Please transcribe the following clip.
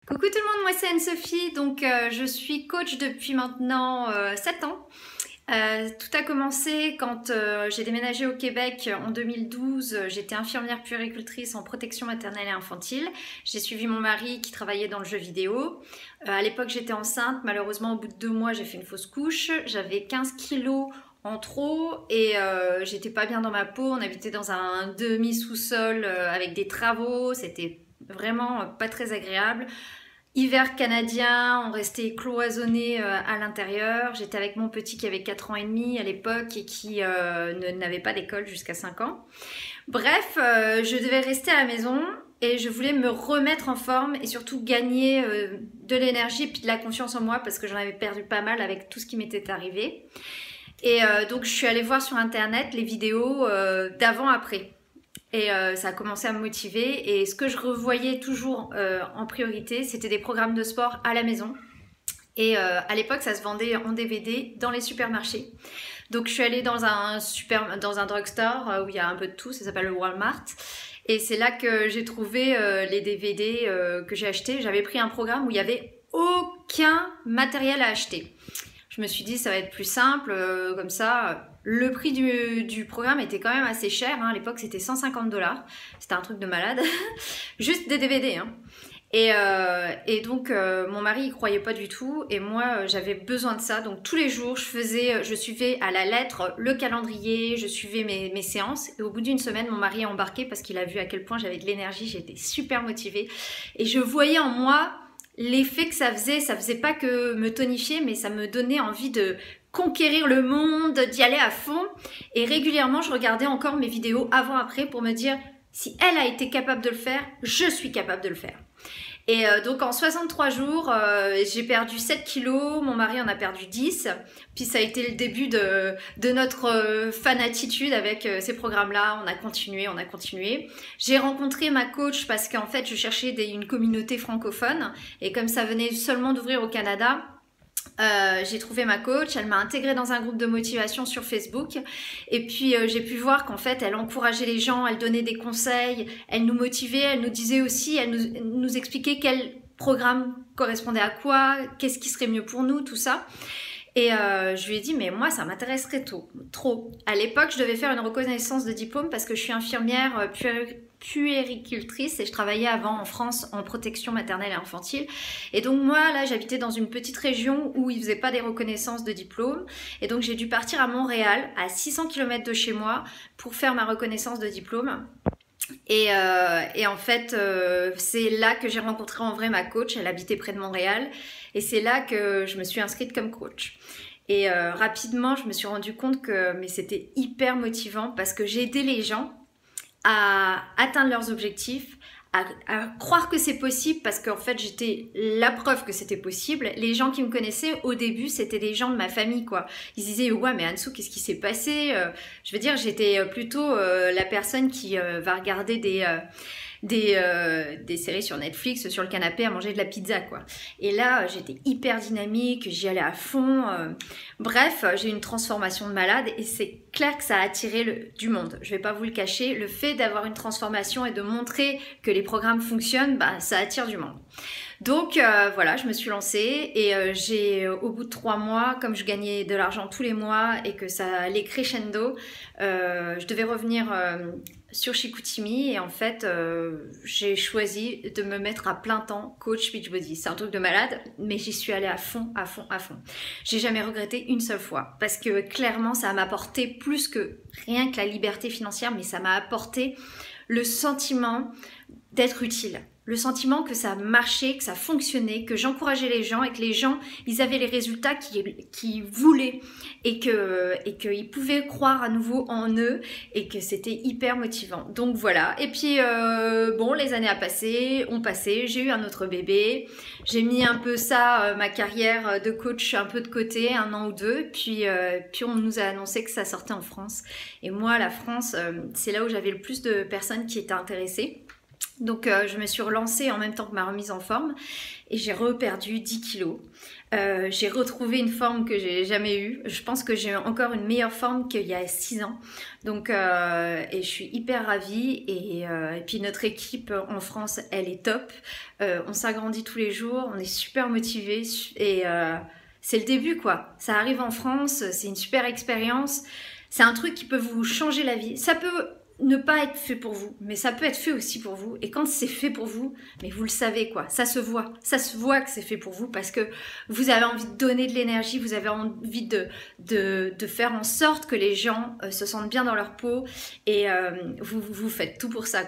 Coucou tout le monde, moi c'est Anne-Sophie, je suis coach depuis maintenant 7 ans. Tout a commencé quand j'ai déménagé au Québec en 2012. J'étais infirmière puéricultrice en protection maternelle et infantile. J'ai suivi mon mari qui travaillait dans le jeu vidéo. À l'époque j'étais enceinte, malheureusement au bout de 2 mois j'ai fait une fausse couche. J'avais 15 kilos en trop et j'étais pas bien dans ma peau. On habitait dans un demi-sous-sol avec des travaux, c'était vraiment pas très agréable. Hiver canadien, on restait cloisonnés à l'intérieur. J'étais avec mon petit qui avait 4 ans et demi à l'époque et qui n'avait pas d'école jusqu'à 5 ans. Bref, je devais rester à la maison et je voulais me remettre en forme et surtout gagner de l'énergie et puis de la confiance en moi parce que j'en avais perdu pas mal avec tout ce qui m'était arrivé. Et donc je suis allée voir sur internet les vidéos d'avant-après. Et ça a commencé à me motiver. Et ce que je revoyais toujours en priorité, c'était des programmes de sport à la maison. Et à l'époque, ça se vendait en DVD dans les supermarchés. Donc je suis allée dans un drugstore où il y a un peu de tout, ça s'appelle le Walmart. Et c'est là que j'ai trouvé les DVD que j'ai achetés. J'avais pris un programme où il n'y avait aucun matériel à acheter. Je me suis dit ça va être plus simple, comme ça. Le prix du programme était quand même assez cher, hein. À l'époque c'était 150 $, c'était un truc de malade, juste des DVD. Hein. Et donc mon mari il croyait pas du tout et moi j'avais besoin de ça. Donc tous les jours je suivais à la lettre le calendrier, je suivais mes séances. Et au bout d'une semaine mon mari a embarqué parce qu'il a vu à quel point j'avais de l'énergie, j'étais super motivée. Et je voyais en moi l'effet que ça faisait pas que me tonifier, mais ça me donnait envie de conquérir le monde, d'y aller à fond. Et régulièrement, je regardais encore mes vidéos avant-après pour me dire, si elle a été capable de le faire, je suis capable de le faire. Et donc en 63 jours, j'ai perdu 7 kilos, mon mari en a perdu 10. Puis ça a été le début de notre fanatitude avec ces programmes-là. On a continué. J'ai rencontré ma coach parce qu'en fait, je cherchais une communauté francophone. Et comme ça venait seulement d'ouvrir au Canada, j'ai trouvé ma coach, elle m'a intégrée dans un groupe de motivation sur Facebook et puis j'ai pu voir qu'en fait elle encourageait les gens, elle donnait des conseils, elle nous motivait, elle nous disait aussi, elle nous expliquait quel programme correspondait à quoi, qu'est-ce qui serait mieux pour nous, tout ça. Et je lui ai dit, mais moi, ça m'intéresserait trop. À l'époque, je devais faire une reconnaissance de diplôme parce que je suis infirmière puéricultrice et je travaillais avant en France en protection maternelle et infantile. Et donc moi, là, j'habitais dans une petite région où ils faisaient pas des reconnaissances de diplôme. Et donc j'ai dû partir à Montréal, à 600 km de chez moi, pour faire ma reconnaissance de diplôme. Et en fait, c'est là que j'ai rencontré en vrai ma coach. Elle habitait près de Montréal. Et c'est là que je me suis inscrite comme coach. Et rapidement, je me suis rendu compte que c'était hyper motivant parce que j'ai aidé les gens à atteindre leurs objectifs, à croire que c'est possible parce qu'en fait j'étais la preuve que c'était possible. Les gens qui me connaissaient au début c'était des gens de ma famille quoi. Ils disaient ouais mais Ansou qu'est-ce qui s'est passé, je veux dire j'étais plutôt la personne qui va regarder des séries sur Netflix sur le canapé à manger de la pizza quoi. Et là j'étais hyper dynamique, j'y allais à fond. Bref, j'ai eu une transformation de malade et c'est clair que ça a attiré du monde. Je vais pas vous le cacher, le fait d'avoir une transformation et de montrer que les programmes fonctionnent, bah ça attire du monde. Donc voilà, je me suis lancée et au bout de 3 mois, comme je gagnais de l'argent tous les mois et que ça allait crescendo, je devais revenir sur Chicoutimi et en fait j'ai choisi de me mettre à plein temps coach Beachbody. C'est un truc de malade, mais j'y suis allée à fond. J'ai jamais regretté une seule fois parce que clairement ça m'a apporté plus que rien que la liberté financière, mais ça m'a apporté le sentiment d'être utile. Le sentiment que ça marchait, que ça fonctionnait, que j'encourageais les gens et que les gens, ils avaient les résultats qu'ils voulaient et qu'ils pouvaient croire à nouveau en eux et que c'était hyper motivant. Donc voilà. Et puis, bon, les années ont passé. J'ai eu un autre bébé. J'ai mis un peu ça, ma carrière de coach un peu de côté, 1 an ou 2. Puis on nous a annoncé que ça sortait en France. Et moi, la France, c'est là où j'avais le plus de personnes qui étaient intéressées. Donc je me suis relancée en même temps que ma remise en forme et j'ai reperdu 10 kilos. J'ai retrouvé une forme que j'ai jamais eue. Je pense que j'ai encore une meilleure forme qu'il y a 6 ans. Donc et je suis hyper ravie et puis notre équipe en France, elle est top. On s'agrandit tous les jours, on est super motivés et c'est le début quoi. Ça arrive en France, c'est une super expérience. C'est un truc qui peut vous changer la vie. Ça peut ne pas être fait pour vous, mais ça peut être fait aussi pour vous. Et quand c'est fait pour vous, mais vous le savez quoi, ça se voit que c'est fait pour vous parce que vous avez envie de donner de l'énergie, vous avez envie de faire en sorte que les gens se sentent bien dans leur peau et vous faites tout pour ça.